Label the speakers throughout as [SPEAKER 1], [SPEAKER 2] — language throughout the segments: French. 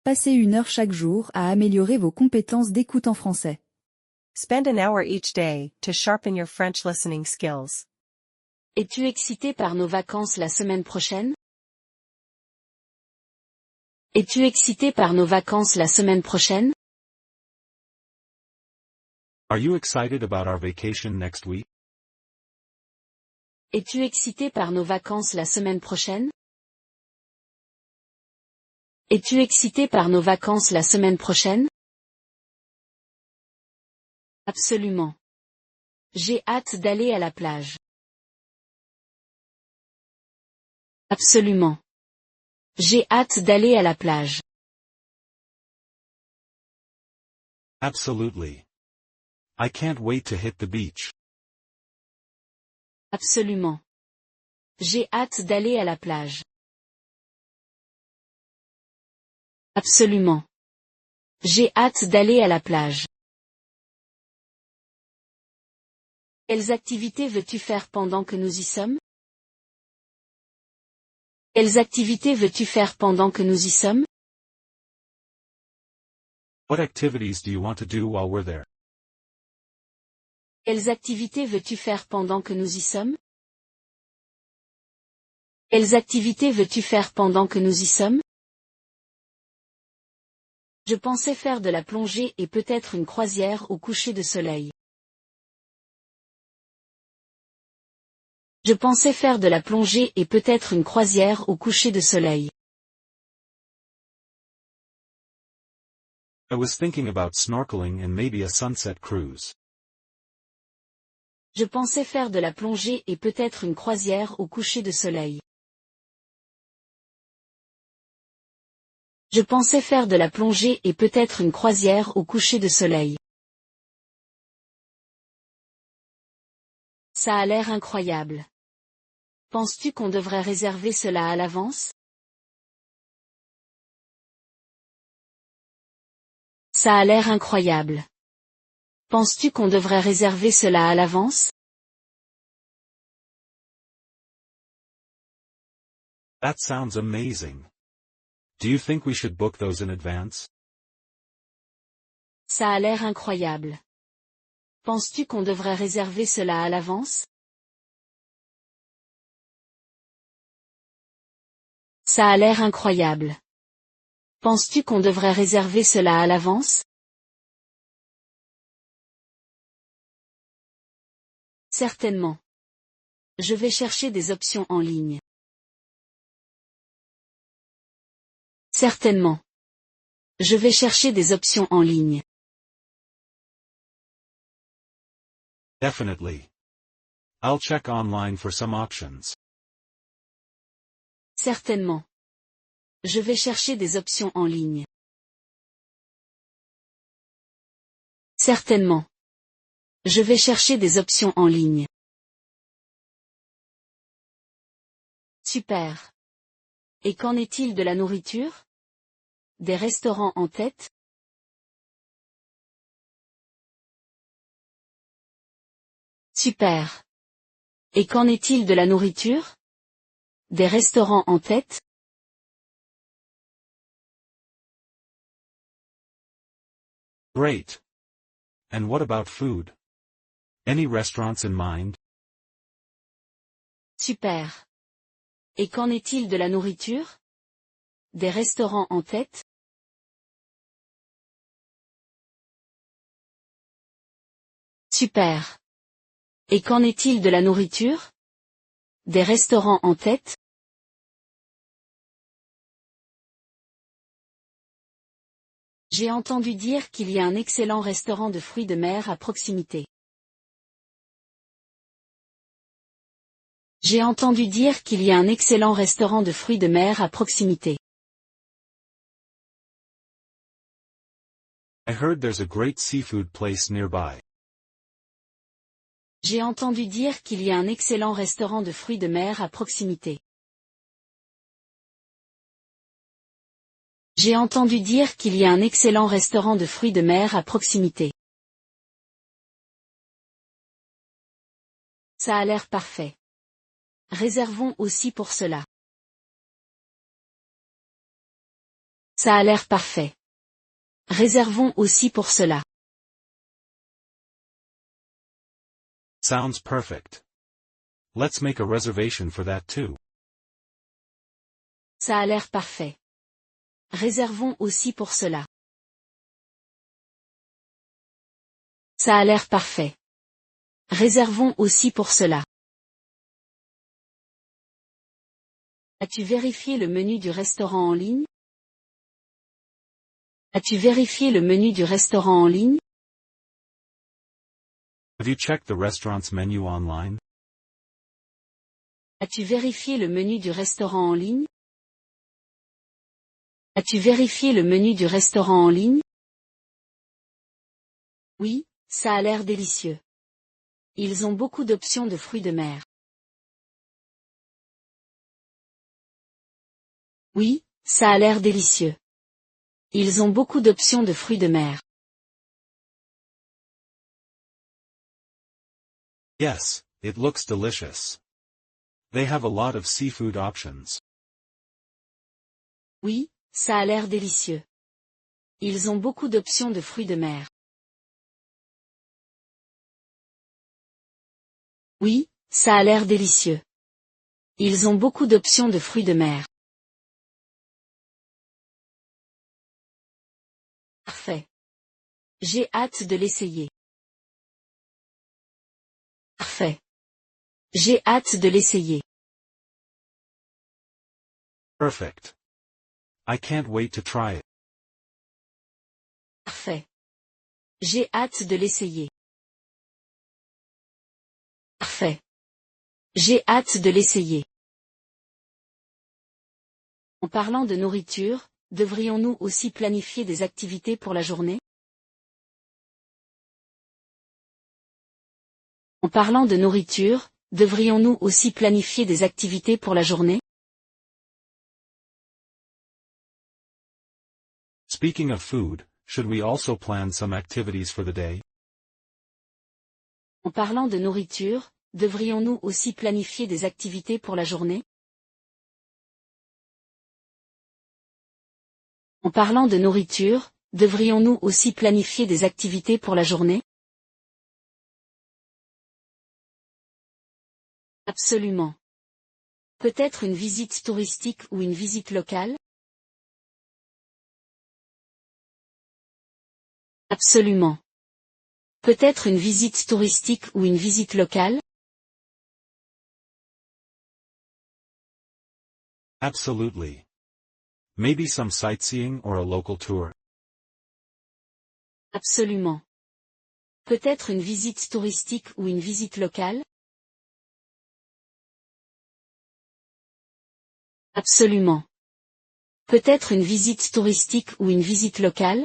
[SPEAKER 1] Passez 1 heure chaque jour à améliorer vos compétences d'écoute en français.
[SPEAKER 2] Spend an hour each day to sharpen your French listening skills.
[SPEAKER 3] Es-tu excité par nos vacances la semaine prochaine? Es-tu excité par nos vacances la semaine prochaine?
[SPEAKER 4] Are you excited about our vacation next week?
[SPEAKER 3] Es-tu excité par nos vacances la semaine prochaine? Es-tu excité par nos vacances la semaine prochaine? Absolument. J'ai hâte d'aller à la plage. Absolument. J'ai hâte d'aller à la plage.
[SPEAKER 4] Absolutely. I can't wait to hit the beach.
[SPEAKER 3] Absolument. J'ai hâte d'aller à la plage. Absolument. J'ai hâte d'aller à la plage. Quelles activités veux-tu faire pendant que nous y sommes? Quelles activités veux-tu faire pendant que nous y sommes?
[SPEAKER 4] What activities do you want to do while we're there?
[SPEAKER 3] Quelles activités veux-tu faire pendant que nous y sommes? Quelles activités veux-tu faire pendant que nous y sommes? Je pensais faire de la plongée et peut-être une croisière au coucher de soleil. Je pensais faire de la plongée et peut-être une croisière au coucher de soleil.
[SPEAKER 4] I was thinking about snorkeling and maybe a sunset cruise.
[SPEAKER 3] Je pensais faire de la plongée et peut-être une croisière au coucher de soleil. Je pensais faire de la plongée et peut-être une croisière au coucher de soleil. Ça a l'air incroyable. Penses-tu qu'on devrait réserver cela à l'avance? Ça a l'air incroyable. Penses-tu qu'on devrait réserver cela à l'avance?
[SPEAKER 4] That sounds amazing. Do you think we should book those in advance?
[SPEAKER 3] Ça a l'air incroyable. Penses-tu qu'on devrait réserver cela à l'avance? Ça a l'air incroyable. Penses-tu qu'on devrait réserver cela à l'avance? Certainement. Je vais chercher des options en ligne. Certainement. Je vais chercher des options en ligne.
[SPEAKER 4] Definitely. I'll check online for some options.
[SPEAKER 3] Certainement. Je vais chercher des options en ligne. Certainement. Je vais chercher des options en ligne. Super. Et qu'en est-il de la nourriture? Des restaurants en tête? Super. Et qu'en est-il de la nourriture? Des restaurants en tête?
[SPEAKER 4] Great. And what about food? Any restaurants in mind?
[SPEAKER 3] Super. Et qu'en est-il de la nourriture? Des restaurants en tête? Super. Et qu'en est-il de la nourriture? Des restaurants en tête? J'ai entendu dire qu'il y a un excellent restaurant de fruits de mer à proximité. J'ai entendu dire qu'il y a un excellent restaurant de fruits de mer à proximité.
[SPEAKER 4] I heard there's a great seafood place nearby.
[SPEAKER 3] J'ai entendu dire qu'il y a un excellent restaurant de fruits de mer à proximité. J'ai entendu dire qu'il y a un excellent restaurant de fruits de mer à proximité. Ça a l'air parfait. Réservons aussi pour cela. Ça a l'air parfait. Réservons aussi pour cela.
[SPEAKER 4] Sounds perfect. Let's make a reservation for that too.
[SPEAKER 3] Ça a l'air parfait. Réservons aussi pour cela. Ça a l'air parfait. Réservons aussi pour cela. As-tu vérifié le menu du restaurant en ligne? As-tu vérifié le menu du restaurant en ligne?
[SPEAKER 4] Have you checked the restaurant's menu online?
[SPEAKER 3] As-tu vérifié le menu du restaurant en ligne? As-tu vérifié le menu du restaurant en ligne? Oui, ça a l'air délicieux. Ils ont beaucoup d'options de fruits de mer. Oui, ça a l'air délicieux. Ils ont beaucoup d'options de fruits de mer.
[SPEAKER 4] Yes, it looks delicious. They have a lot of seafood options.
[SPEAKER 3] Oui, ça a l'air délicieux. Ils ont beaucoup d'options de fruits de mer. Oui, ça a l'air délicieux. Ils ont beaucoup d'options de fruits de mer. Parfait. J'ai hâte de l'essayer. Parfait. J'ai hâte de l'essayer.
[SPEAKER 4] Perfect. I can't wait to try it.
[SPEAKER 3] Parfait. J'ai hâte de l'essayer. Parfait. J'ai hâte de l'essayer. En parlant de nourriture, devrions-nous aussi planifier des activités pour la journée? En parlant de nourriture, devrions-nous aussi planifier des activités pour la journée?
[SPEAKER 4] Speaking of food, should we also plan some activities for the day?
[SPEAKER 3] En parlant de nourriture, devrions-nous aussi planifier des activités pour la journée? En parlant de nourriture, devrions-nous aussi planifier des activités pour la journée? Absolument. Peut-être une visite touristique ou une visite locale? Absolument. Peut-être une visite touristique ou une visite locale?
[SPEAKER 4] Absolutely. Maybe some sightseeing or a local tour.
[SPEAKER 3] Absolument. Peut-être une visite touristique ou une visite locale? Absolument. Peut-être une visite touristique ou une visite locale?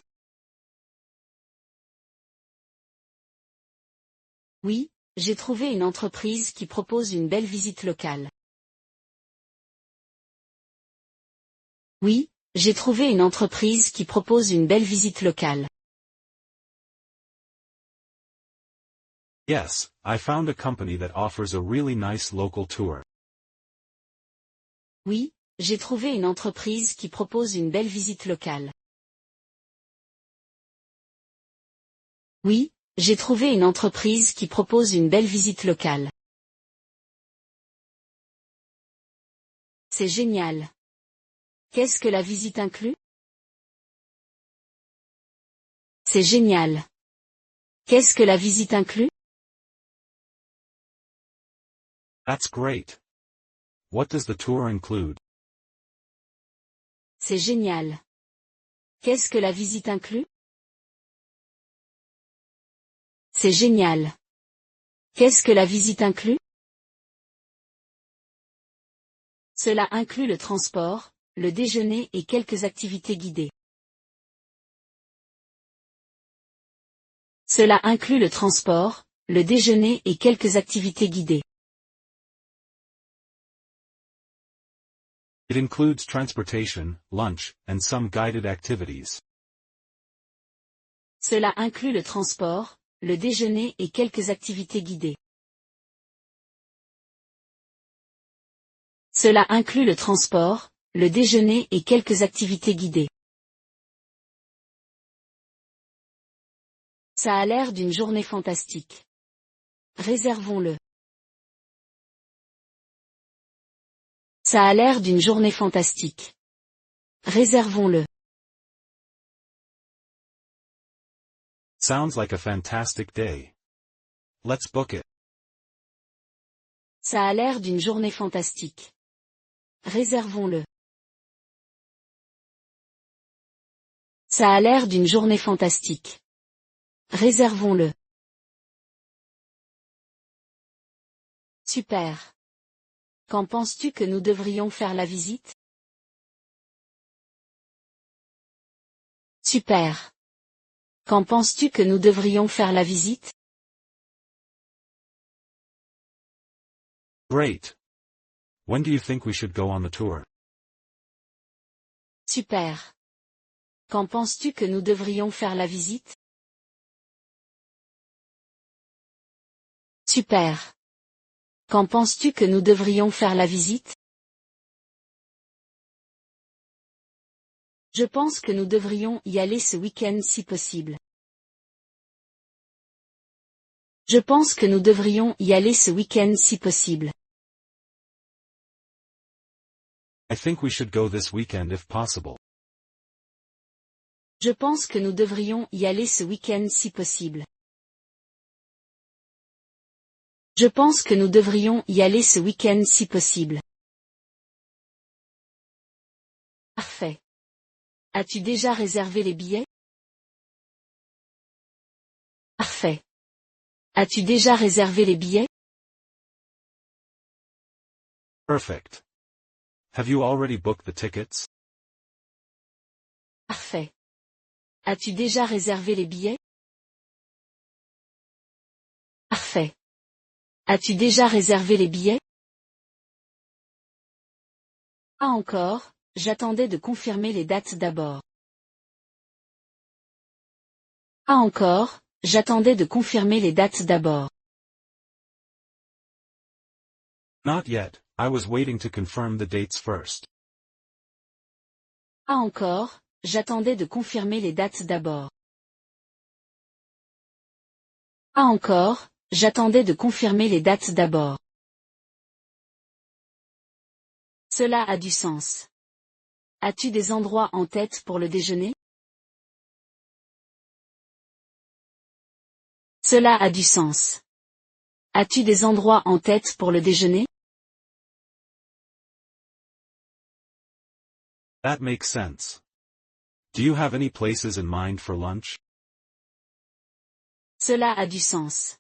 [SPEAKER 3] Oui, j'ai trouvé une entreprise qui propose une belle visite locale. Oui, j'ai trouvé une entreprise qui propose une belle visite locale.
[SPEAKER 4] Yes, I found a company that offers a really nice local tour.
[SPEAKER 3] Oui, j'ai trouvé une entreprise qui propose une belle visite locale. Oui, j'ai trouvé une entreprise qui propose une belle visite locale. C'est génial. Qu'est-ce que la visite inclut? C'est génial. Qu'est-ce que la visite inclut?
[SPEAKER 4] That's great. What does the tour include?
[SPEAKER 3] C'est génial. Qu'est-ce que la visite inclut? C'est génial. Qu'est-ce que la visite inclut? Cela inclut le transport, le déjeuner et quelques activités guidées. Cela inclut le transport, le déjeuner et quelques activités guidées.
[SPEAKER 4] It includes transportation, lunch, and some guided activities.
[SPEAKER 3] Cela inclut le transport, le déjeuner et quelques activités guidées. Cela inclut le transport, le déjeuner et quelques activités guidées. Ça a l'air d'une journée fantastique. Réservons-le. Ça a l'air d'une journée fantastique. Réservons-le.
[SPEAKER 4] Sounds like a fantastic day. Let's book it.
[SPEAKER 3] Ça a l'air d'une journée fantastique. Réservons-le. Ça a l'air d'une journée fantastique. Réservons-le. Super. Quand penses-tu que nous devrions faire la visite? Super. Quand penses-tu que nous devrions faire la visite?
[SPEAKER 4] Great. When do you think we should go on the tour?
[SPEAKER 3] Super. Quand penses-tu que nous devrions faire la visite? Super. Quand penses-tu que nous devrions faire la visite? Je pense que nous devrions y aller ce week-end si possible. Je pense que nous devrions y aller ce week-end si possible.
[SPEAKER 4] I think we should go this weekend if possible.
[SPEAKER 3] Je pense que nous devrions y aller ce week-end si possible. Je pense que nous devrions y aller ce week-end si possible. Parfait. As-tu déjà réservé les billets? Parfait. As-tu déjà réservé les billets?
[SPEAKER 4] Perfect. Have you already booked the tickets?
[SPEAKER 3] Parfait. As-tu déjà réservé les billets? Parfait. As-tu déjà réservé les billets? Pas encore, j'attendais de confirmer les dates d'abord. Pas encore, j'attendais de confirmer les dates d'abord.
[SPEAKER 4] Not yet, I was waiting to confirm the dates first.
[SPEAKER 3] Pas encore, j'attendais de confirmer les dates d'abord. Pas encore, j'attendais de confirmer les dates d'abord. Cela a du sens. As-tu des endroits en tête pour le déjeuner? Cela a du sens. As-tu des endroits en tête pour le déjeuner?
[SPEAKER 4] That makes sense. Do you have any places in mind for lunch?
[SPEAKER 3] Cela a du sens.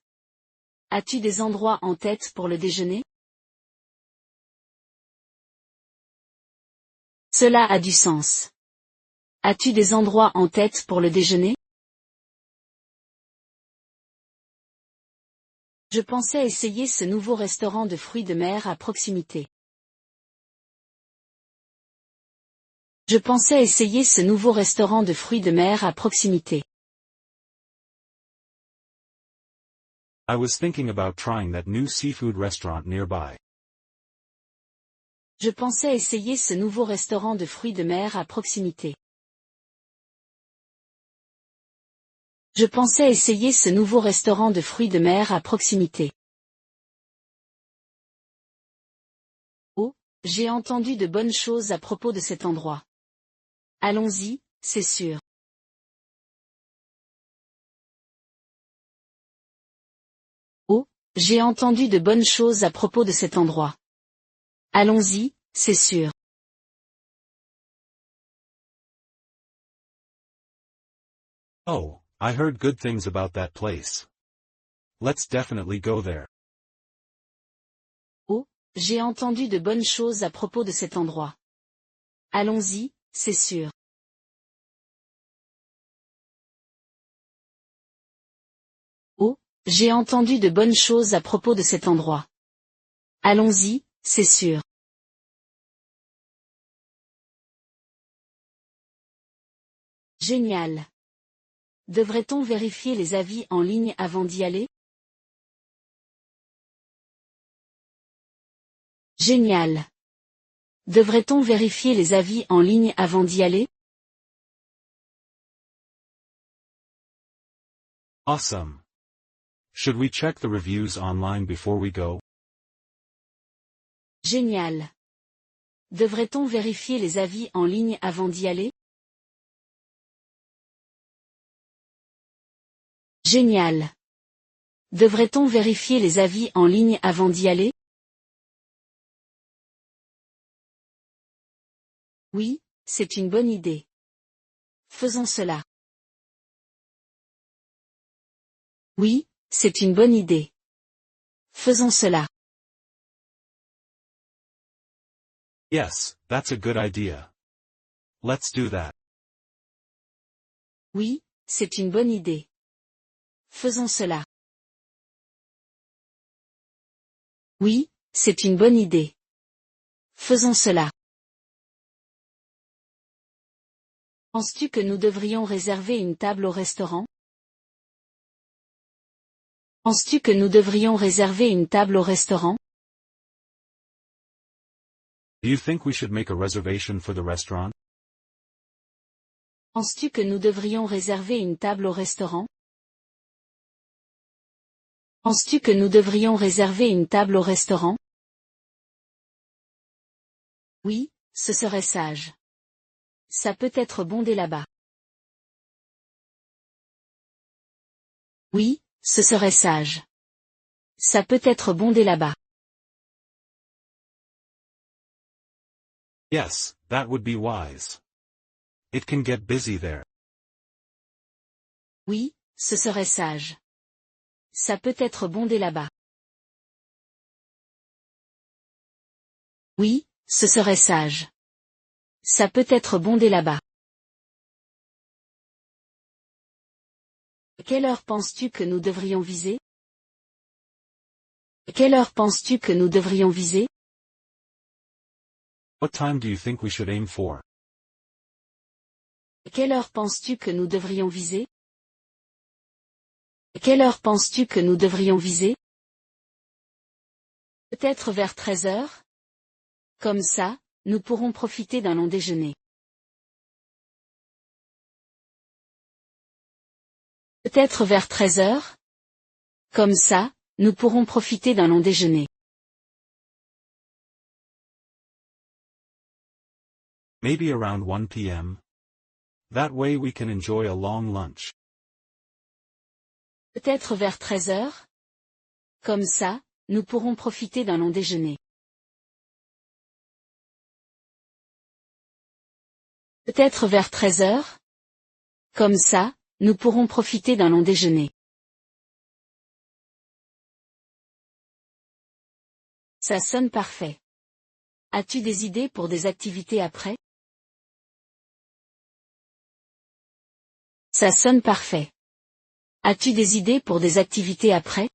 [SPEAKER 3] As-tu des endroits en tête pour le déjeuner? Cela a du sens. As-tu des endroits en tête pour le déjeuner? Je pensais essayer ce nouveau restaurant de fruits de mer à proximité. Je pensais essayer ce nouveau restaurant de fruits de mer à proximité.
[SPEAKER 4] I was thinking about trying that new seafood restaurant nearby.
[SPEAKER 3] Je pensais essayer ce nouveau restaurant de fruits de mer à proximité. Je pensais essayer ce nouveau restaurant de fruits de mer à proximité. Oh, j'ai entendu de bonnes choses à propos de cet endroit. Allons-y, c'est sûr. Oh, j'ai entendu de bonnes choses à propos de cet endroit. Allons-y, c'est sûr.
[SPEAKER 4] Oh, I heard good things about that place. Let's definitely go there.
[SPEAKER 3] Oh, j'ai entendu de bonnes choses à propos de cet endroit. Allons-y, c'est sûr. Oh, j'ai entendu de bonnes choses à propos de cet endroit. Allons-y, c'est sûr. Génial. Devrait-on vérifier les avis en ligne avant d'y aller? Génial. Devrait-on vérifier les avis en ligne avant d'y aller?
[SPEAKER 4] Awesome. Should we check the reviews online before we go?
[SPEAKER 3] Génial. Devrait-on vérifier les avis en ligne avant d'y aller? Génial. Devrait-on vérifier les avis en ligne avant d'y aller? Oui, c'est une bonne idée. Faisons cela. Oui, c'est une bonne idée. Faisons cela.
[SPEAKER 4] Yes, that's a good idea. Let's do that.
[SPEAKER 3] Oui, c'est une bonne idée. Faisons cela. Oui, c'est une bonne idée. Faisons cela. Penses-tu que nous devrions réserver une table au restaurant? Penses-tu que nous devrions réserver une table au restaurant?
[SPEAKER 4] Do you think we should make a reservation for the restaurant?
[SPEAKER 3] Penses-tu que nous devrions réserver une table au restaurant? Penses-tu que nous devrions réserver une table au restaurant? Oui, ce serait sage. Ça peut être bondé là-bas. Oui, ce serait sage. Ça peut être bondé là-bas.
[SPEAKER 4] Yes, that would be wise. It can get busy there.
[SPEAKER 3] Oui, ce serait sage. Ça peut être bondé là-bas. Oui, ce serait sage. Ça peut être bondé là-bas. Quelle heure penses-tu que nous devrions viser? Quelle heure penses-tu que nous devrions viser?
[SPEAKER 4] What time do you think we should aim for?
[SPEAKER 3] Quelle heure penses-tu que nous devrions viser? Quelle heure penses-tu que nous devrions viser? Peut-être vers 13 heures? Comme ça, nous pourrons profiter d'un long déjeuner. Peut-être vers 13 heures? Comme ça, nous pourrons profiter d'un long déjeuner.
[SPEAKER 4] Maybe around 1 p.m. That way we can enjoy a long lunch.
[SPEAKER 3] Peut-être vers 13 heures? Comme ça, nous pourrons profiter d'un long déjeuner. Peut-être vers 13 heures? Comme ça, nous pourrons profiter d'un long déjeuner. Ça sonne parfait. As-tu des idées pour des activités après? Ça sonne parfait. As-tu des idées pour des activités après?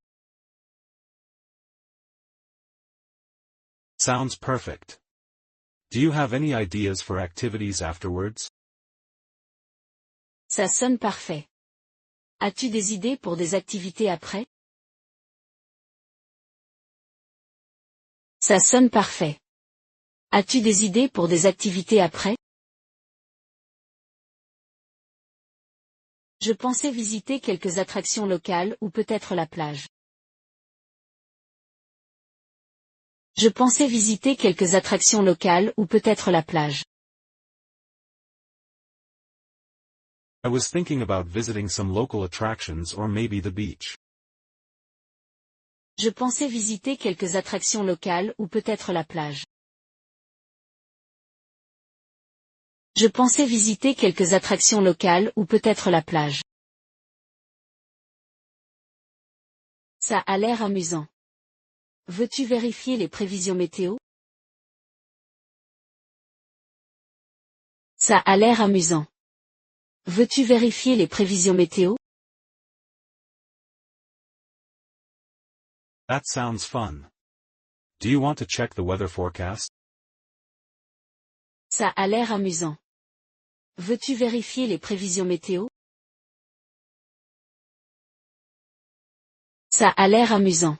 [SPEAKER 4] Sounds perfect. Do you have any ideas for activities afterwards?
[SPEAKER 3] Ça sonne parfait. As-tu des idées pour des activités après? Ça sonne parfait. As-tu des idées pour des activités après? Je pensais visiter quelques attractions locales ou peut-être la plage. Je pensais visiter quelques attractions locales ou peut-être la plage.
[SPEAKER 4] I was thinking about visiting some local attractions or maybe the beach.
[SPEAKER 3] Je pensais visiter quelques attractions locales ou peut-être la plage. Je pensais visiter quelques attractions locales ou peut-être la plage. Ça a l'air amusant. Veux-tu vérifier les prévisions météo? Ça a l'air amusant. Veux-tu vérifier les prévisions météo?
[SPEAKER 4] That sounds fun. Do you want to check the weather forecast?
[SPEAKER 3] Ça a l'air amusant. Veux-tu vérifier les prévisions météo? Ça a l'air amusant.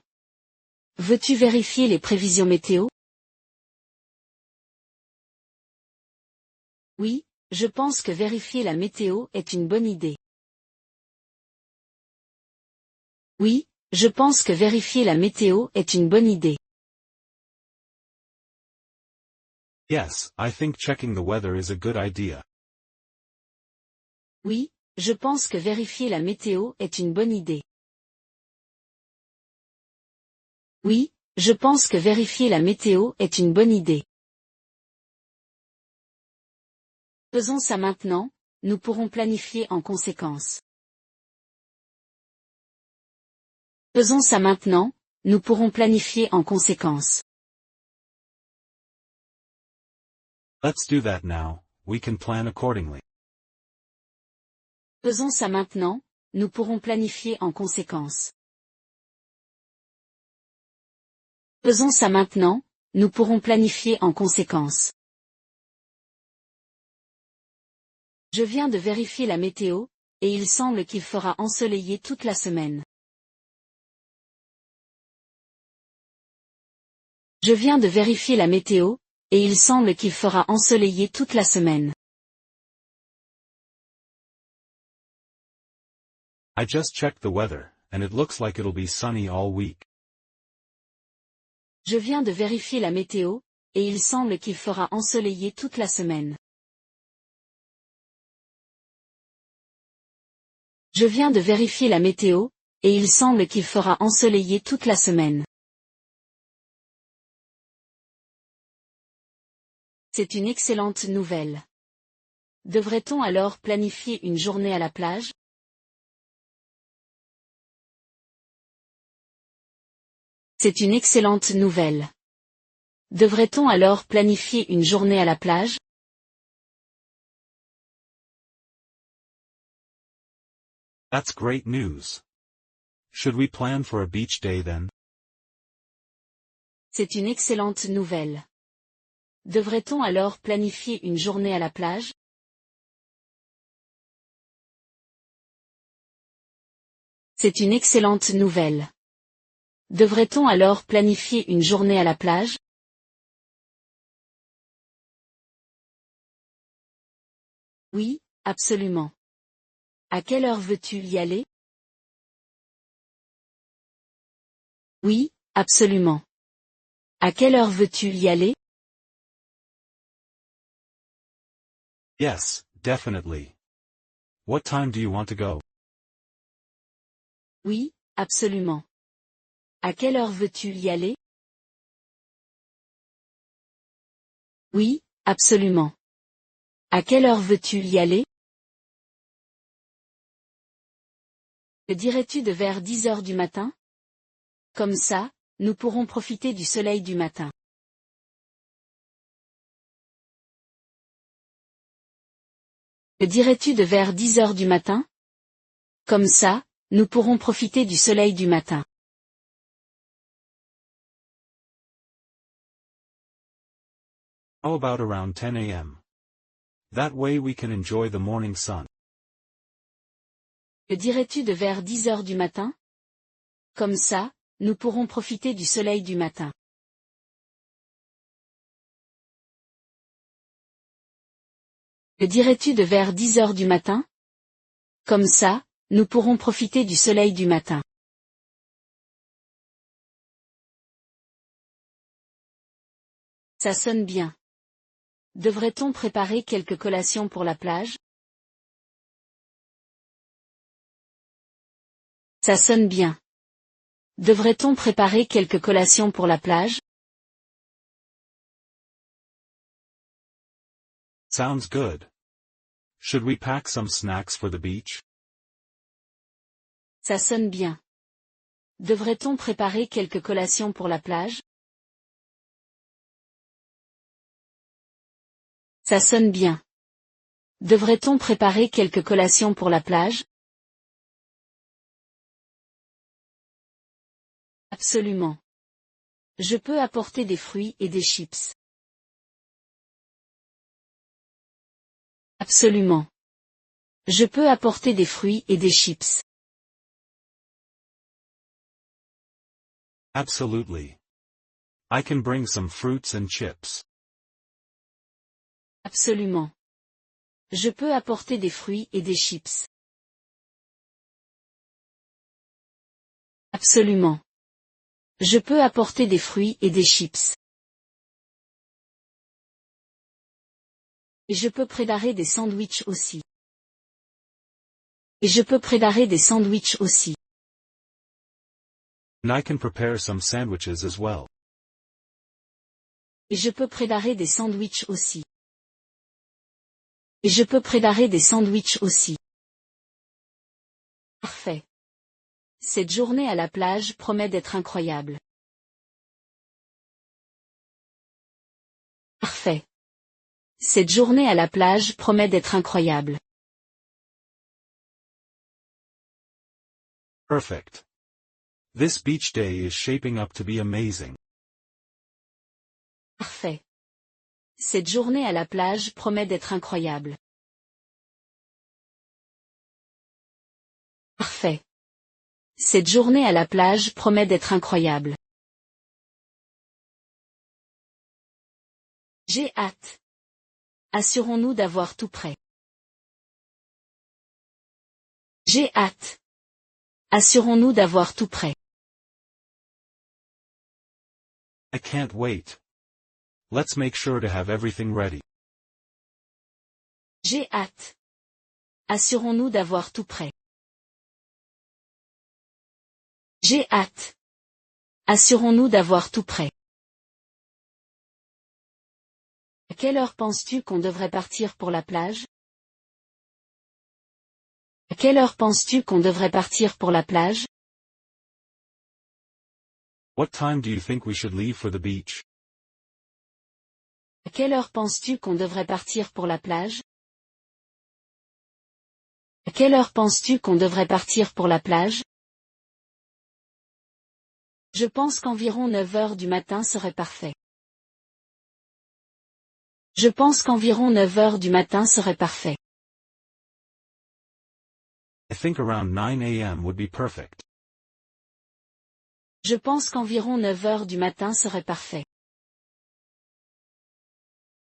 [SPEAKER 3] Veux-tu vérifier les prévisions météo? Oui, je pense que vérifier la météo est une bonne idée. Oui, je pense que vérifier la météo est une bonne idée.
[SPEAKER 4] Yes, I think checking the weather is a good idea.
[SPEAKER 3] Oui, je pense que vérifier la météo est une bonne idée. Oui, je pense que vérifier la météo est une bonne idée. Faisons ça maintenant, nous pourrons planifier en conséquence. Faisons ça maintenant, nous pourrons planifier en conséquence.
[SPEAKER 4] Let's do that now, we can plan accordingly.
[SPEAKER 3] Faisons ça maintenant, nous pourrons planifier en conséquence. Faisons ça maintenant, nous pourrons planifier en conséquence. Je viens de vérifier la météo, et il semble qu'il fera ensoleillé toute la semaine. Je viens de vérifier la météo, et il semble qu'il fera ensoleillé toute la semaine.
[SPEAKER 4] I just checked the weather, and it looks like it'll be sunny all week.
[SPEAKER 3] Je viens de vérifier la météo, et il semble qu'il fera ensoleillé toute la semaine. Je viens de vérifier la météo, et il semble qu'il fera ensoleillé toute la semaine. C'est une excellente nouvelle. Devrait-on alors planifier une journée à la plage? C'est une excellente nouvelle. Devrait-on alors planifier une journée à la plage?
[SPEAKER 4] That's great news. Should we plan for a beach day then?
[SPEAKER 3] C'est une excellente nouvelle. Devrait-on alors planifier une journée à la plage? C'est une excellente nouvelle. Devrait-on alors planifier une journée à la plage? Oui, absolument. À quelle heure veux-tu y aller? Oui, absolument. À quelle heure veux-tu y aller?
[SPEAKER 4] Yes, definitely. What time do you want to go?
[SPEAKER 3] Oui, absolument. À quelle heure veux-tu y aller? Oui, absolument. À quelle heure veux-tu y aller? Que dirais-tu de vers 10 heures du matin? Comme ça, nous pourrons profiter du soleil du matin. Que dirais-tu de vers 10 heures du matin? Comme ça, nous pourrons profiter du soleil du matin.
[SPEAKER 4] How about around 10 a.m.? That way we can enjoy the morning sun.
[SPEAKER 3] Que dirais-tu de vers 10 heures du matin? Comme ça, nous pourrons profiter du soleil du matin. Que dirais-tu de vers 10 heures du matin? Comme ça, nous pourrons profiter du soleil du matin. Ça sonne bien. Devrait-on préparer quelques collations pour la plage? Ça sonne bien. Devrait-on préparer quelques collations pour la plage?
[SPEAKER 4] Sounds good. Should we pack some snacks for the beach?
[SPEAKER 3] Ça sonne bien. Devrait-on préparer quelques collations pour la plage? Ça sonne bien. Devrait-on préparer quelques collations pour la plage? Absolument. Je peux apporter des fruits et des chips. Absolument. Je peux apporter des fruits et des chips.
[SPEAKER 4] Absolutely. I can bring some fruits and chips.
[SPEAKER 3] Absolument. Je peux apporter des fruits et des chips. Absolument. Je peux apporter des fruits et des chips. Et je peux préparer des sandwichs aussi. Et je peux préparer des sandwichs aussi.
[SPEAKER 4] And I can prepare some sandwiches as well.
[SPEAKER 3] Et je peux préparer des sandwichs aussi. Et je peux préparer des sandwichs aussi. Parfait. Cette journée à la plage promet d'être incroyable. Parfait. Cette journée à la plage promet d'être incroyable.
[SPEAKER 4] Perfect. This beach day is shaping up to be amazing.
[SPEAKER 3] Parfait. Cette journée à la plage promet d'être incroyable. Parfait. Cette journée à la plage promet d'être incroyable. J'ai hâte. Assurons-nous d'avoir tout prêt. J'ai hâte. Assurons-nous d'avoir tout prêt.
[SPEAKER 4] I can't wait. Let's make sure to have everything ready.
[SPEAKER 3] J'ai hâte. Assurons-nous d'avoir tout prêt. J'ai hâte. Assurons-nous d'avoir tout prêt. À quelle heure penses-tu qu'on devrait partir pour la plage? À quelle heure penses-tu qu'on devrait partir pour la plage?
[SPEAKER 4] What time do you think we should leave for the beach?
[SPEAKER 3] À quelle heure penses-tu qu'on devrait partir pour la plage? À quelle heure penses-tu qu'on devrait partir pour la plage? Je pense qu'environ 9 heures du matin serait parfait. Je pense qu'environ 9 heures du matin serait parfait.
[SPEAKER 4] I think around 9 a.m. would be perfect.
[SPEAKER 3] Je pense qu'environ 9 heures du matin serait parfait.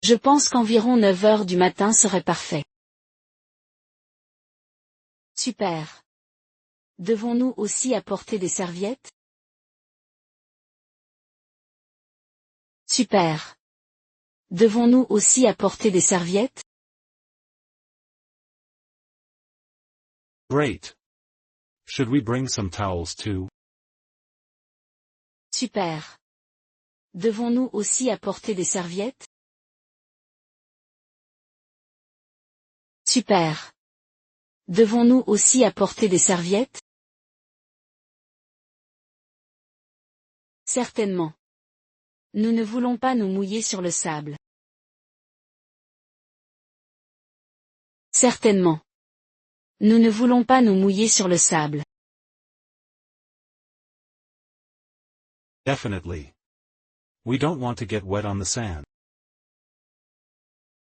[SPEAKER 3] Je pense qu'environ 9 heures du matin serait parfait. Super. Devons-nous aussi apporter des serviettes? Super. Devons-nous aussi apporter des serviettes?
[SPEAKER 4] Great. Should we bring some towels too?
[SPEAKER 3] Super. Devons-nous aussi apporter des serviettes? Super. Devons-nous aussi apporter des serviettes? Certainement. Nous ne voulons pas nous mouiller sur le sable. Certainement. Nous ne voulons pas nous mouiller sur le sable.
[SPEAKER 4] Definitely. We don't want to get wet on the sand.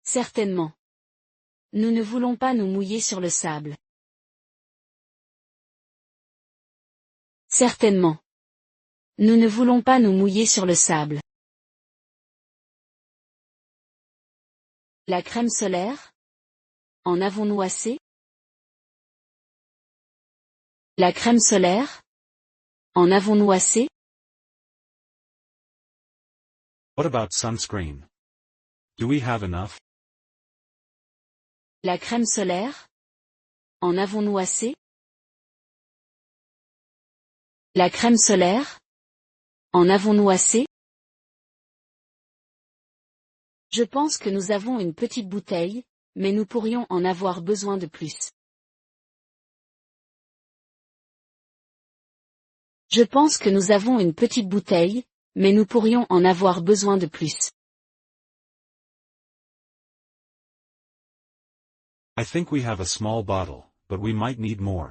[SPEAKER 3] Certainement. Nous ne voulons pas nous mouiller sur le sable. Certainement. Nous ne voulons pas nous mouiller sur le sable. La crème solaire? En avons-nous assez? La crème solaire? En avons-nous assez?
[SPEAKER 4] What about sunscreen? Do we have enough?
[SPEAKER 3] La crème solaire? En avons-nous assez? La crème solaire? En avons-nous assez? Je pense que nous avons une petite bouteille, mais nous pourrions en avoir besoin de plus. Je pense que nous avons une petite bouteille, mais nous pourrions en avoir besoin de plus.
[SPEAKER 4] I think we have a small bottle, but we might need more.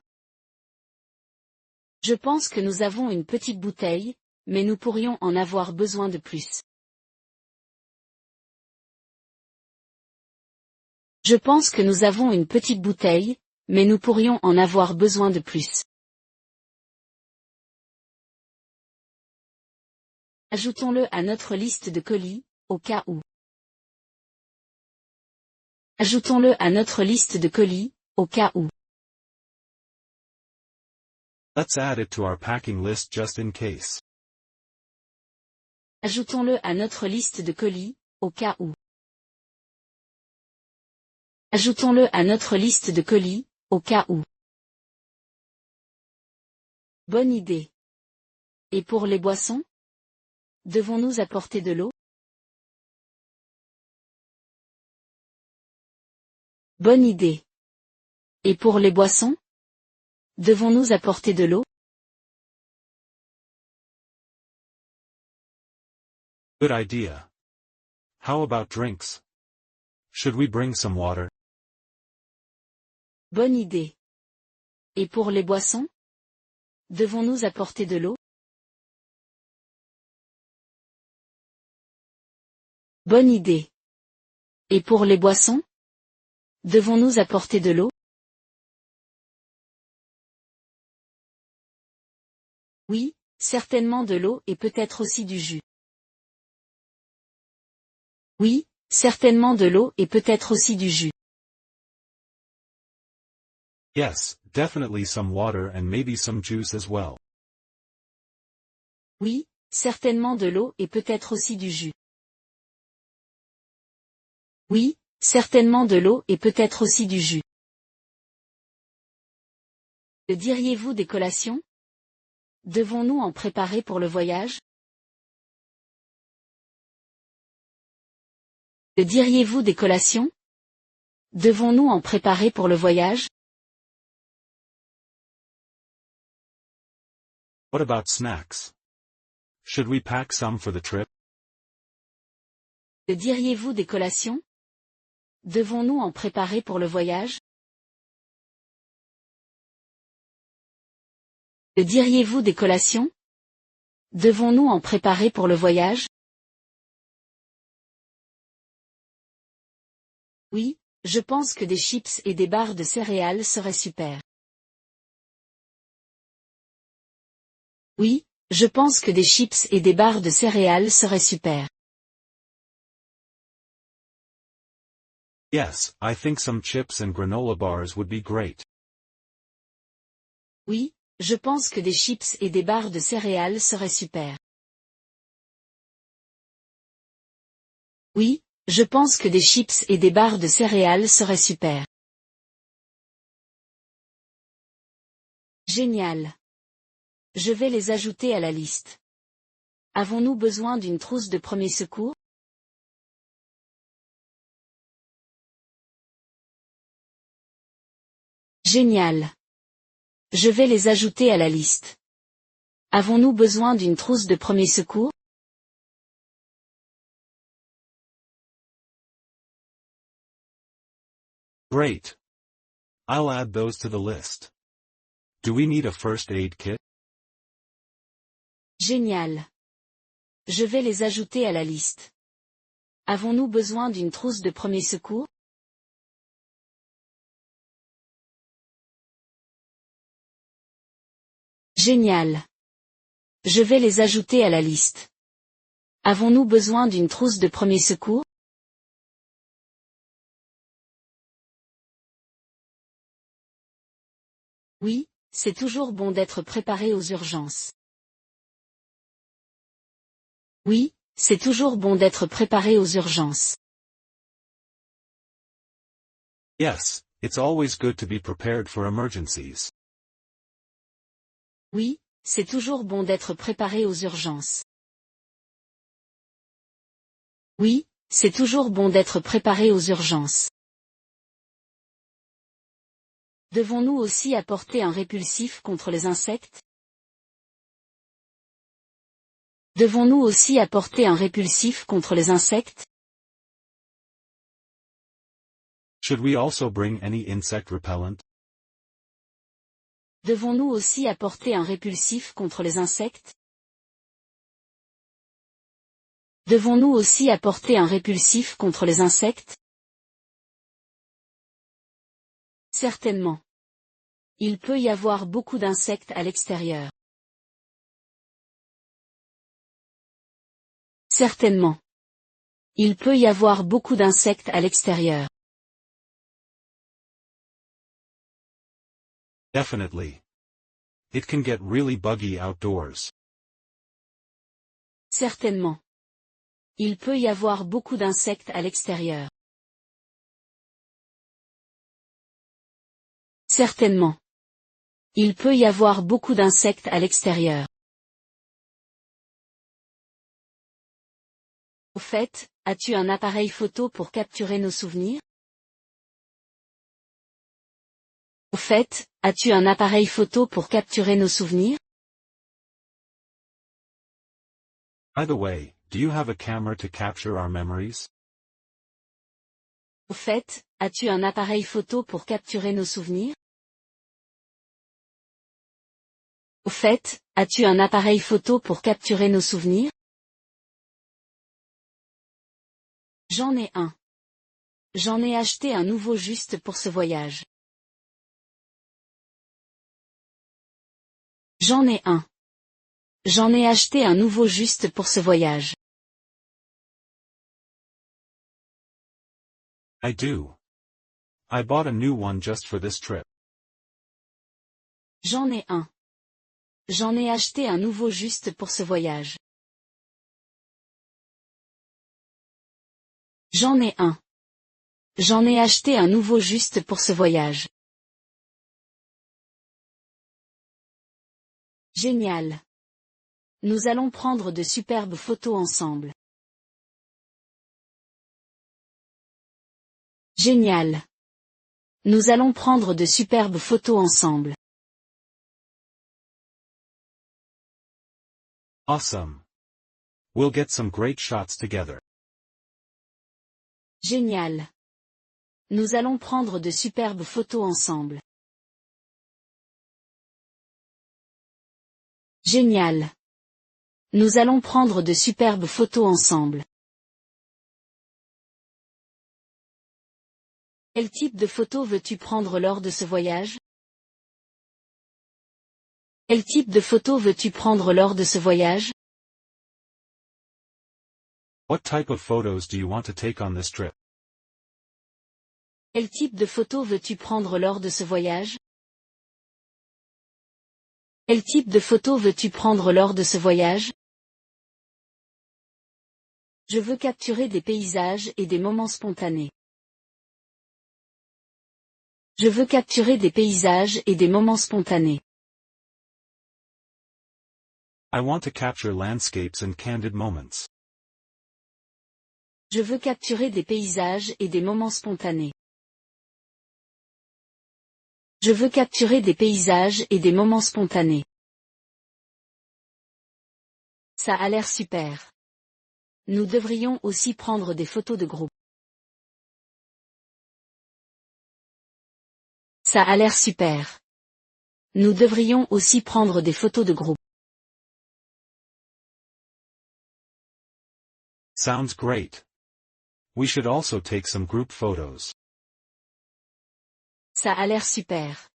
[SPEAKER 3] Je pense que nous avons une petite bouteille, mais nous pourrions en avoir besoin de plus. Je pense que nous avons une petite bouteille, mais nous pourrions en avoir besoin de plus. Ajoutons-le à notre liste de colis, au cas où. Ajoutons-le à notre liste de colis, au cas où.
[SPEAKER 4] Let's add it to our packing list just in case.
[SPEAKER 3] Ajoutons-le à notre liste de colis, au cas où. Ajoutons-le à notre liste de colis, au cas où. Bonne idée. Et pour les boissons? Devons-nous apporter de l'eau? Bonne idée. Et pour les boissons? Devons-nous apporter de l'eau?
[SPEAKER 4] Good idea. How about drinks? Should we bring some water?
[SPEAKER 3] Bonne idée. Et pour les boissons? Devons-nous apporter de l'eau? Bonne idée. Et pour les boissons? Devons-nous apporter de l'eau? Oui, certainement de l'eau et peut-être aussi du jus. Oui, certainement de l'eau et peut-être aussi du jus.
[SPEAKER 4] Yes, definitely some water and maybe some juice as well.
[SPEAKER 3] Oui, certainement de l'eau et peut-être aussi du jus. Oui, certainement de l'eau et peut-être aussi du jus. Que diriez-vous des collations? Devons-nous en préparer pour le voyage? Que diriez-vous des collations? Devons-nous en préparer pour le voyage?
[SPEAKER 4] What about snacks? Should we pack some for the trip?
[SPEAKER 3] Que diriez-vous des collations? Devons-nous en préparer pour le voyage? Que diriez-vous des collations? Devons-nous en préparer pour le voyage? Oui, je pense que des chips et des barres de céréales seraient super. Oui, je pense que des chips et des barres de céréales seraient super.
[SPEAKER 4] Yes, I think some chips and granola bars would be great.
[SPEAKER 3] Oui, je pense que des chips et des barres de céréales seraient super. Oui, je pense que des chips et des barres de céréales seraient super. Génial. Je vais les ajouter à la liste. Avons-nous besoin d'une trousse de premier secours? Génial. Je vais les ajouter à la liste. Avons-nous besoin d'une trousse de premier secours?
[SPEAKER 4] Great. I'll add those to the list. Do we need a first aid kit?
[SPEAKER 3] Génial. Je vais les ajouter à la liste. Avons-nous besoin d'une trousse de premier secours? Génial. Je vais les ajouter à la liste. Avons-nous besoin d'une trousse de premier secours? Oui, c'est toujours bon d'être préparé aux urgences. Oui, c'est toujours bon d'être préparé aux urgences.
[SPEAKER 4] Yes, it's always good to be prepared for emergencies.
[SPEAKER 3] Oui, c'est toujours bon d'être préparé aux urgences. Oui, c'est toujours bon d'être préparé aux urgences. Devons-nous aussi apporter un répulsif contre les insectes? Devons-nous aussi apporter un répulsif contre les insectes?
[SPEAKER 4] Should we also bring any insect repellent?
[SPEAKER 3] Devons-nous aussi apporter un répulsif contre les insectes? Devons-nous aussi apporter un répulsif contre les insectes? Certainement. Il peut y avoir beaucoup d'insectes à l'extérieur. Certainement. Il peut y avoir beaucoup d'insectes à l'extérieur.
[SPEAKER 4] Definitely. It can get really buggy outdoors.
[SPEAKER 3] Certainement. Il peut y avoir beaucoup d'insectes à l'extérieur. Certainement. Il peut y avoir beaucoup d'insectes à l'extérieur. Au fait, as-tu un appareil photo pour capturer nos souvenirs? Au fait, as-tu un appareil photo pour capturer nos souvenirs?
[SPEAKER 4] By the way, do you have a camera to capture our memories?
[SPEAKER 3] Au fait, as-tu un appareil photo pour capturer nos souvenirs? Au fait, as-tu un appareil photo pour capturer nos souvenirs? J'en ai un. J'en ai acheté un nouveau juste pour ce voyage. J'en ai un. J'en ai acheté un nouveau juste pour ce voyage.
[SPEAKER 4] I do. I bought a new one just for this trip.
[SPEAKER 3] J'en ai un. J'en ai acheté un nouveau juste pour ce voyage. J'en ai un. J'en ai acheté un nouveau juste pour ce voyage. Génial. Nous allons prendre de superbes photos ensemble. Génial. Nous allons prendre de superbes photos ensemble.
[SPEAKER 4] Awesome. We'll get some great shots together.
[SPEAKER 3] Génial. Nous allons prendre de superbes photos ensemble. Génial. Nous allons prendre de superbes photos ensemble. Quel type de photos veux-tu prendre lors de ce voyage? Quel type de photos veux-tu prendre lors de ce voyage?
[SPEAKER 4] What type of photos do you want to take on this trip?
[SPEAKER 3] Quel type de photos veux-tu prendre lors de ce voyage? Quel type de photos veux-tu prendre lors de ce voyage? Je veux capturer des paysages et des moments spontanés. Je veux capturer des paysages et des moments spontanés.
[SPEAKER 4] I want to capture landscapes and candid moments.
[SPEAKER 3] Je veux capturer des paysages et des moments spontanés. Je veux capturer des paysages et des moments spontanés. Ça a l'air super. Nous devrions aussi prendre des photos de groupe. Ça a l'air super. Nous devrions aussi prendre des photos de groupe.
[SPEAKER 4] Sounds great. We should also take some group photos.
[SPEAKER 3] Ça a l'air super.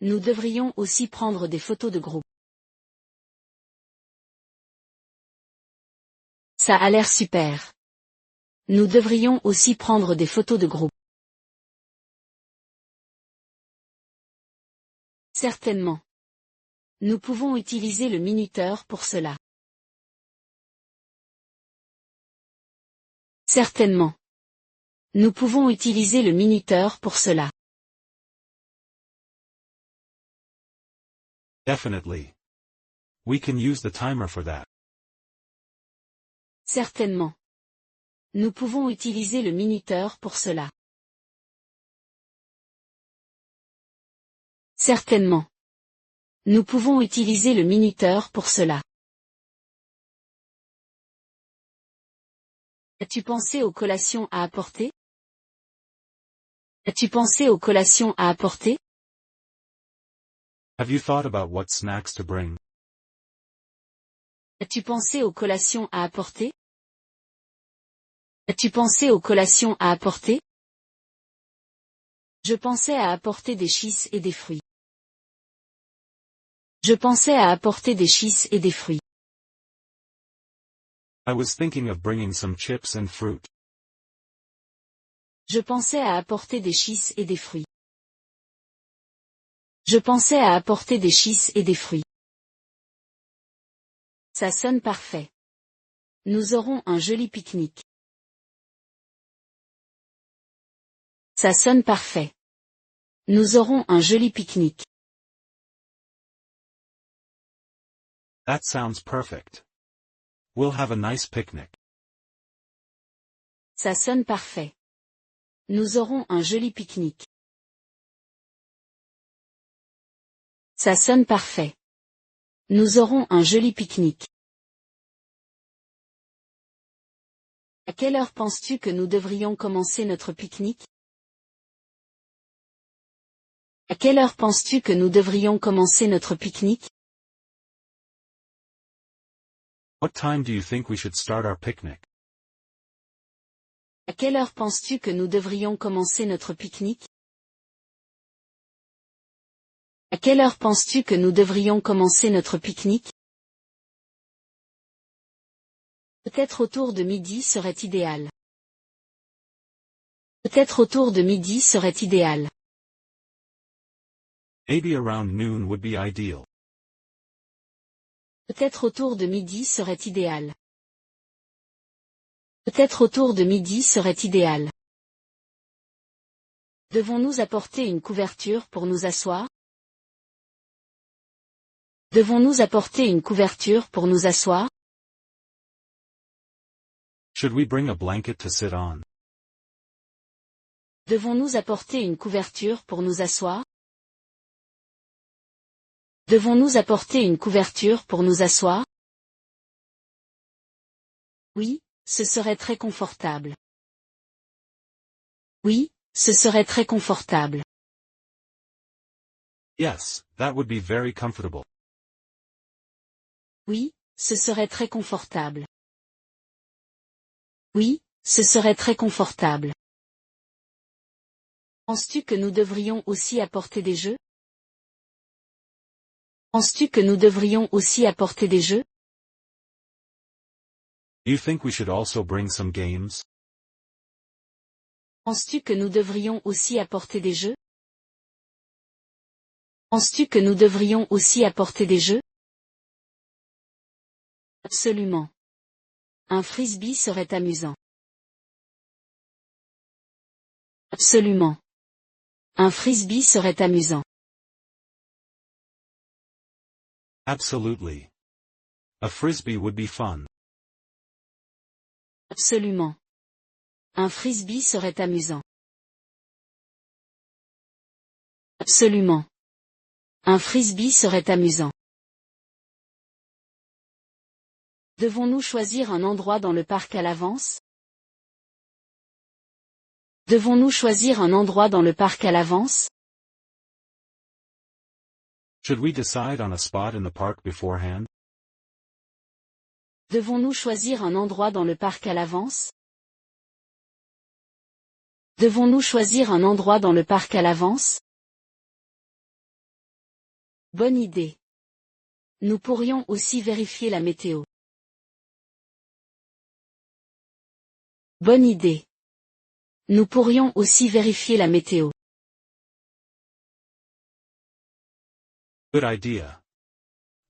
[SPEAKER 3] Nous devrions aussi prendre des photos de groupe. Ça a l'air super. Nous devrions aussi prendre des photos de groupe. Certainement. Nous pouvons utiliser le minuteur pour cela. Certainement. Nous pouvons utiliser le minuteur pour cela.
[SPEAKER 4] Definitely. We can use the timer for that.
[SPEAKER 3] Certainement. Nous pouvons utiliser le minuteur pour cela. Certainement. Nous pouvons utiliser le minuteur pour cela. As-tu pensé aux collations à apporter? As-tu pensé aux collations à apporter?
[SPEAKER 4] Have you thought about what snacks to bring?
[SPEAKER 3] As-tu pensé aux collations à apporter? As-tu pensé aux collations à apporter? Je pensais à apporter des chips et des fruits. Je pensais à apporter des chips et des fruits.
[SPEAKER 4] I was thinking of bringing some chips and fruit.
[SPEAKER 3] Je pensais à apporter des chips et des fruits. Je pensais à apporter des cheese et des fruits. Ça sonne parfait. Nous aurons un joli pique-nique. Ça sonne parfait. Nous aurons un joli pique-nique.
[SPEAKER 4] That sounds perfect. We'll have a nice picnic.
[SPEAKER 3] Ça sonne parfait. Nous aurons un joli pique-nique. Ça sonne parfait. Nous aurons un joli pique-nique. À quelle heure penses-tu que nous devrions commencer notre pique-nique? À quelle heure penses-tu que nous devrions commencer notre pique-nique?
[SPEAKER 4] What time do you think we should start our picnic?
[SPEAKER 3] À quelle heure penses-tu que nous devrions commencer notre pique-nique? À quelle heure penses-tu que nous devrions commencer notre pique-nique? Peut-être autour de midi serait idéal. Peut-être autour de midi serait idéal.
[SPEAKER 4] Maybe around noon would be ideal.
[SPEAKER 3] Peut-être autour de midi serait idéal. Peut-être autour de midi serait idéal. Devons-nous apporter une couverture pour nous asseoir? Devons-nous apporter une couverture pour nous asseoir?
[SPEAKER 4] Should we bring a blanket to sit on?
[SPEAKER 3] Devons-nous apporter une couverture pour nous asseoir? Devons-nous apporter une couverture pour nous asseoir? Oui, ce serait très confortable. Oui, ce serait très confortable.
[SPEAKER 4] Yes, that would be very comfortable.
[SPEAKER 3] Oui, ce serait très confortable. Oui, ce serait très confortable. Penses-tu que nous devrions aussi apporter des jeux? Penses-tu que nous devrions aussi apporter des jeux?
[SPEAKER 4] You think we should also bring some games?
[SPEAKER 3] Penses-tu que nous devrions aussi apporter des jeux? Penses-tu que nous devrions aussi apporter des jeux? Absolument. Un frisbee serait amusant. Absolument. Un frisbee serait amusant.
[SPEAKER 4] Absolutely. A frisbee would be fun.
[SPEAKER 3] Absolument. Un frisbee serait amusant. Absolument. Un frisbee serait amusant. Devons-nous choisir un endroit dans le parc à l'avance? Devons-nous choisir un endroit dans le parc à l'avance?
[SPEAKER 4] Should we decide on a spot in the park beforehand?
[SPEAKER 3] Devons-nous choisir un endroit dans le parc à l'avance? Devons-nous choisir un endroit dans le parc à l'avance? Bonne idée. Nous pourrions aussi vérifier la météo. Bonne idée. Nous pourrions aussi vérifier la météo.
[SPEAKER 4] Good idea.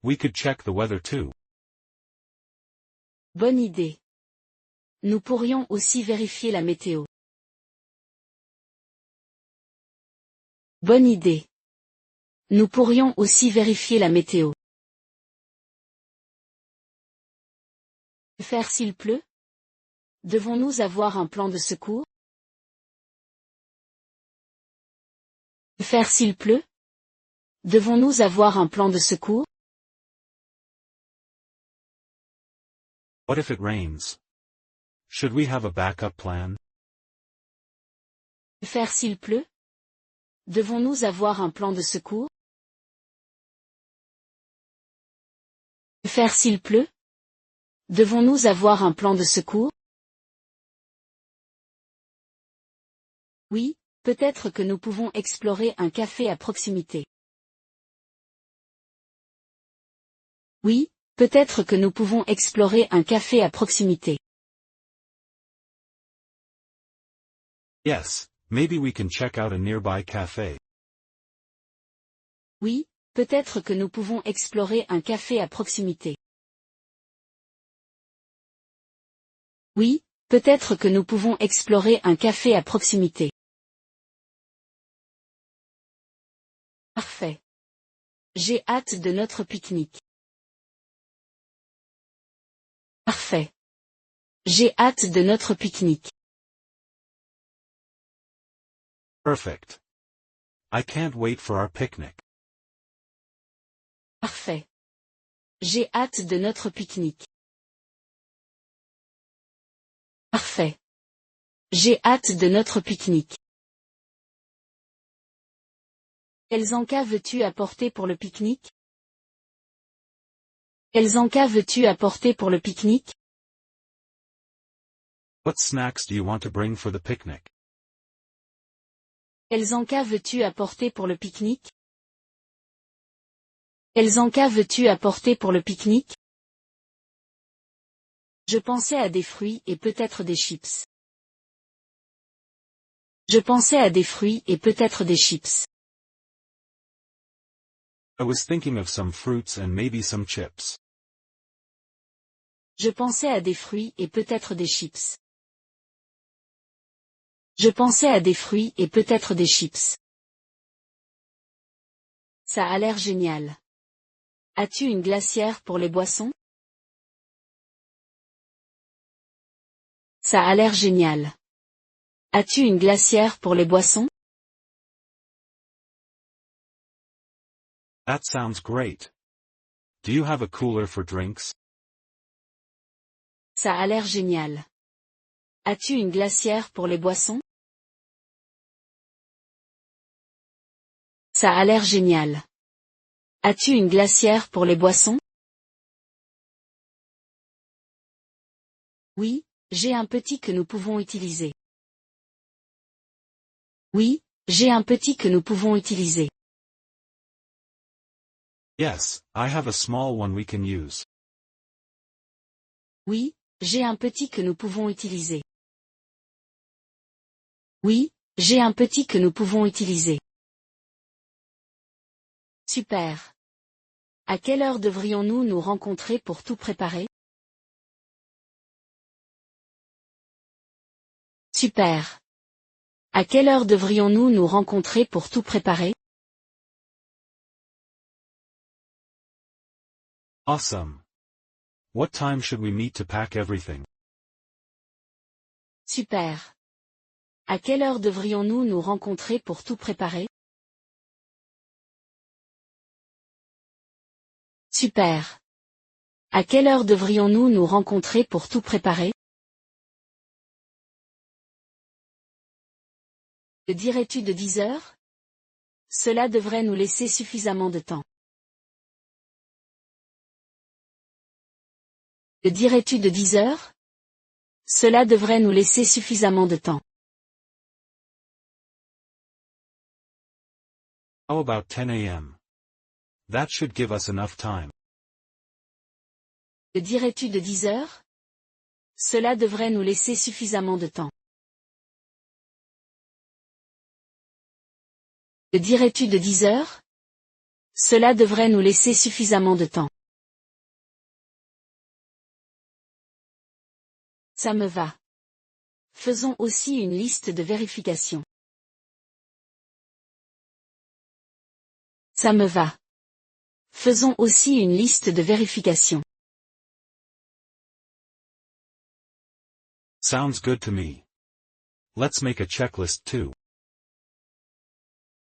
[SPEAKER 4] We could check the weather too.
[SPEAKER 3] Bonne idée. Nous pourrions aussi vérifier la météo. Bonne idée. Nous pourrions aussi vérifier la météo. Faire s'il pleut? Devons-nous avoir un plan de secours? Faire s'il pleut? Devons-nous avoir un plan de secours?
[SPEAKER 4] What if it rains? Should we have a backup plan?
[SPEAKER 3] Faire s'il pleut? Devons-nous avoir un plan de secours? Faire s'il pleut? Devons-nous avoir un plan de secours? Oui, peut-être que nous pouvons explorer un café à proximité. Oui, peut-être que nous pouvons explorer un café à proximité.
[SPEAKER 4] Yes, maybe we can check out a nearby cafe.
[SPEAKER 3] Oui, peut-être que nous pouvons explorer un café à proximité. Oui, peut-être que nous pouvons explorer un café à proximité. Parfait. J'ai hâte de notre pique-nique. Parfait. J'ai hâte de notre pique-nique.
[SPEAKER 4] Perfect. I can't wait for our picnic.
[SPEAKER 3] Parfait. J'ai hâte de notre pique-nique. Parfait. J'ai hâte de notre pique-nique. Quels encas veux-tu apporter pour le pique-nique? Quels encas veux-tu apporter pour le pique-nique?
[SPEAKER 4] What snacks do you want to bring for the picnic?
[SPEAKER 3] Quels encas veux-tu apporter pour le pique-nique? Quels encas veux-tu apporter pour le pique-nique? Je pensais à des fruits et peut-être des chips. Je pensais à des fruits et peut-être des chips.
[SPEAKER 4] I was thinking of some fruits and maybe some chips.
[SPEAKER 3] Je pensais à des fruits et peut-être des chips. Je pensais à des fruits et peut-être des chips. Ça a l'air génial. As-tu une glacière pour les boissons? Ça a l'air génial. As-tu une glacière pour les boissons?
[SPEAKER 4] That sounds great. Do you have a cooler for drinks?
[SPEAKER 3] Ça a l'air génial. As-tu une glacière pour les boissons? Ça a l'air génial. As-tu une glacière pour les boissons? Oui, j'ai un petit que nous pouvons utiliser. Oui, j'ai un petit que nous pouvons utiliser.
[SPEAKER 4] Yes, I have a small one we can use.
[SPEAKER 3] Oui, j'ai un petit que nous pouvons utiliser. Oui, j'ai un petit que nous pouvons utiliser. Super. À quelle heure devrions-nous nous rencontrer pour tout préparer? Super. À quelle heure devrions-nous nous rencontrer pour tout préparer?
[SPEAKER 4] Awesome. What time should we meet to pack everything?
[SPEAKER 3] Super. À quelle heure devrions-nous nous rencontrer pour tout préparer? Super. À quelle heure devrions-nous nous rencontrer pour tout préparer? Que dirais-tu de 10 heures? Cela devrait nous laisser suffisamment de temps. Que dirais-tu de 10 heures? Cela devrait nous laisser suffisamment de temps.
[SPEAKER 4] How about 10 a.m.? That should give us enough time.
[SPEAKER 3] Que dirais-tu de 10 heures? Cela devrait nous laisser suffisamment de temps. Que dirais-tu de 10 heures? Cela devrait nous laisser suffisamment de temps. Ça me va. Faisons aussi une liste de vérification. Ça me va. Faisons aussi une liste de vérification.
[SPEAKER 4] Sounds good to me. Let's make a checklist too.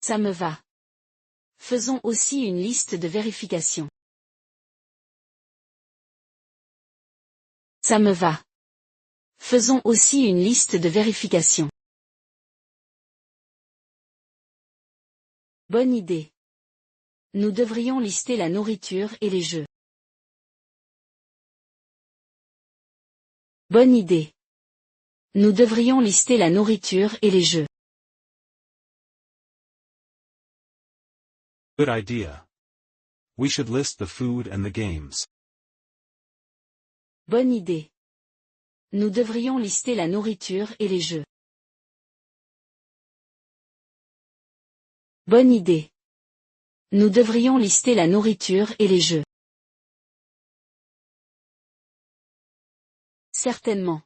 [SPEAKER 3] Ça me va. Faisons aussi une liste de vérification. Ça me va. Faisons aussi une liste de vérification. Bonne idée. Nous devrions lister la nourriture et les jeux. Bonne idée. Nous devrions lister la nourriture et les jeux.
[SPEAKER 4] Good idea. We should list the food and the games.
[SPEAKER 3] Bonne idée. Nous devrions lister la nourriture et les jeux. Bonne idée. Nous devrions lister la nourriture et les jeux. Certainement.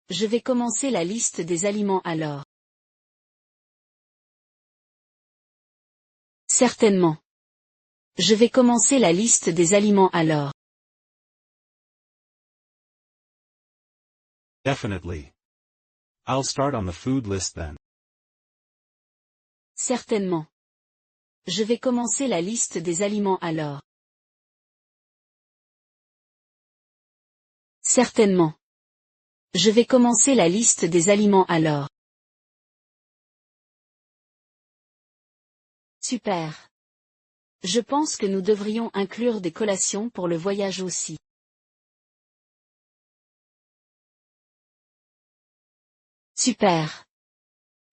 [SPEAKER 3] Je vais commencer la liste des aliments alors. Certainement. Je vais commencer la liste des aliments alors.
[SPEAKER 4] Definitely. I'll start on the food list then.
[SPEAKER 3] Certainement. Je vais commencer la liste des aliments alors. Certainement. Je vais commencer la liste des aliments alors. Super. Je pense que nous devrions inclure des collations pour le voyage aussi. Super.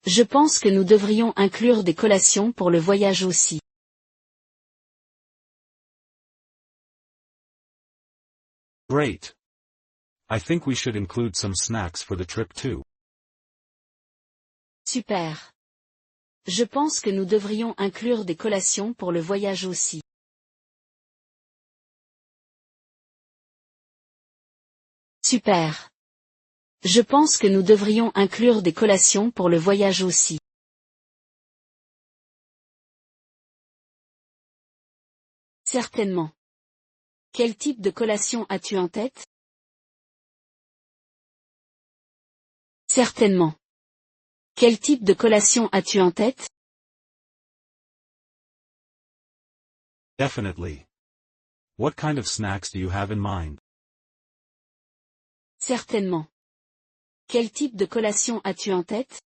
[SPEAKER 3] Je pense que nous devrions inclure des collations pour le voyage aussi.
[SPEAKER 4] Great. I think we should include some snacks for the trip too.
[SPEAKER 3] Super. Je pense que nous devrions inclure des collations pour le voyage aussi. Super. Je pense que nous devrions inclure des collations pour le voyage aussi. Certainement. Quel type de collation as-tu en tête? Certainement. Quel type de collation as-tu en tête?
[SPEAKER 4] Definitely. What kind of snacks do you have in mind?
[SPEAKER 3] Certainement. Quel type de collation as-tu en tête?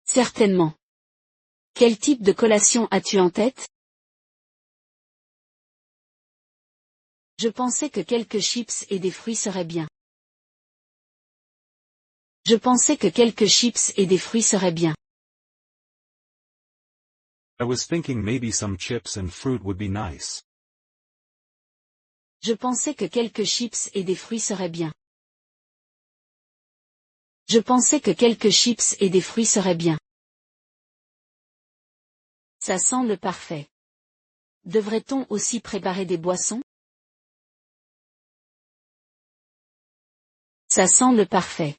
[SPEAKER 3] Certainement. Quel type de collation as-tu en tête? Je pensais que quelques chips et des fruits seraient bien. Je pensais que quelques chips et des fruits seraient bien.
[SPEAKER 4] I was thinking maybe some chips and fruit would be nice.
[SPEAKER 3] Je pensais que quelques chips et des fruits seraient bien. Je pensais que quelques chips et des fruits seraient bien. Ça semble parfait. Devrait-on aussi préparer des boissons? Ça semble parfait.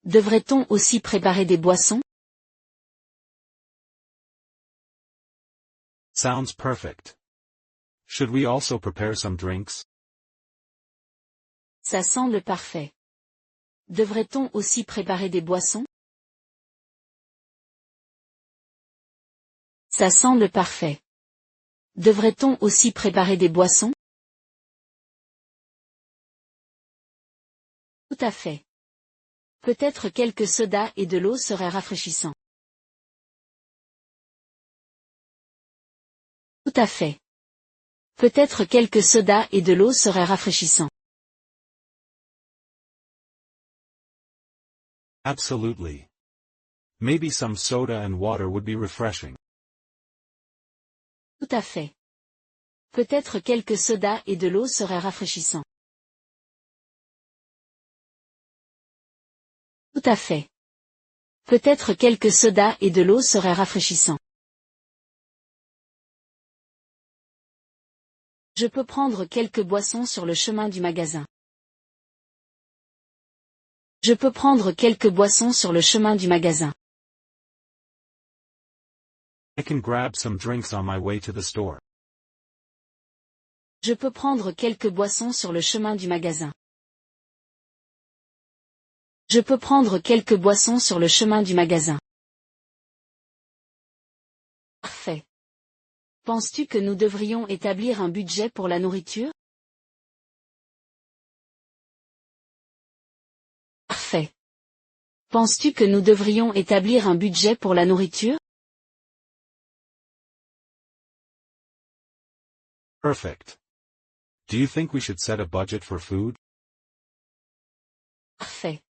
[SPEAKER 3] Devrait-on aussi préparer des boissons?
[SPEAKER 4] Sounds perfect. Should we also prepare some drinks?
[SPEAKER 3] Ça semble parfait. Devrait-on aussi préparer des boissons? Ça semble parfait. Devrait-on aussi préparer des boissons? Tout à fait. Peut-être quelques sodas et de l'eau seraient rafraîchissants. Tout à fait. Peut-être quelques sodas et de l'eau seraient rafraîchissants.
[SPEAKER 4] Absolutely. Maybe some soda and water would be refreshing.
[SPEAKER 3] Tout à fait. Peut-être quelques sodas et de l'eau seraient rafraîchissants. Tout à fait. Peut-être quelques sodas et de l'eau seraient rafraîchissants. Je peux prendre quelques boissons sur le chemin du magasin. Je peux prendre quelques boissons sur le chemin du magasin.
[SPEAKER 4] I can grab some drinks on my way to the store.
[SPEAKER 3] Je peux prendre quelques boissons sur le chemin du magasin. Je peux prendre quelques boissons sur le chemin du magasin. Parfait. Penses-tu que nous devrions établir un budget pour la nourriture? Parfait. Penses-tu que nous devrions établir un budget pour la nourriture?
[SPEAKER 4] Perfect. Do you think we should set a budget for food?
[SPEAKER 3] Parfait.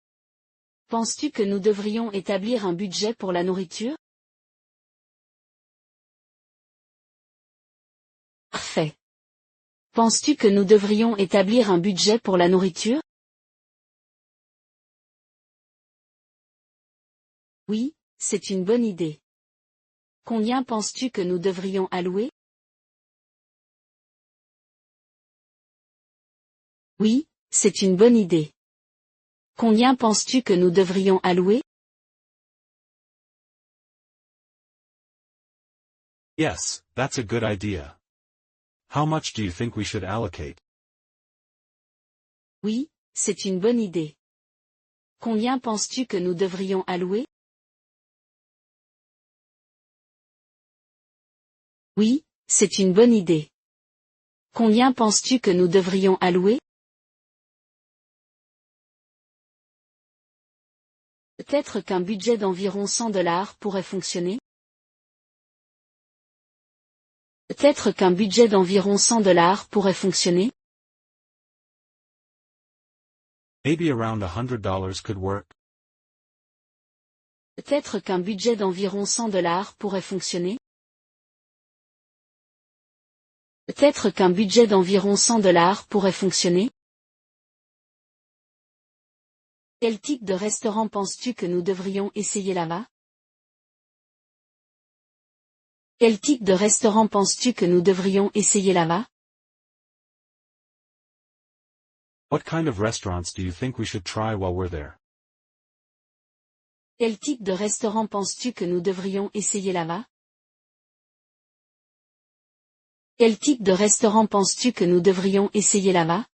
[SPEAKER 3] Penses-tu que nous devrions établir un budget pour la nourriture? Parfait. Penses-tu que nous devrions établir un budget pour la nourriture? Oui, c'est une bonne idée. Combien penses-tu que nous devrions allouer? Oui, c'est une bonne idée. Combien penses-tu que nous devrions allouer?
[SPEAKER 4] Yes, that's a good idea. How much do you think we should allocate?
[SPEAKER 3] Oui, c'est une bonne idée. Combien penses-tu que nous devrions allouer? Oui, c'est une bonne idée. Combien penses-tu que nous devrions allouer? Peut-être qu'un budget d'environ $100 pourrait fonctionner? Peut-être qu'un budget d'environ $100 pourrait fonctionner?
[SPEAKER 4] Maybe around $100 could work.
[SPEAKER 3] Peut-être qu'un budget d'environ $100 pourrait fonctionner? Peut-être qu'un budget d'environ $100 pourrait fonctionner? Quel type de restaurant penses-tu que nous devrions essayer là-bas? Quel type de restaurant penses-tu que nous devrions essayer là-bas?
[SPEAKER 4] What kind of restaurants do you think we should try while we're there?
[SPEAKER 3] Quel type de restaurant penses-tu que nous devrions essayer là-bas? Quel type de restaurant penses-tu que nous devrions essayer là-bas?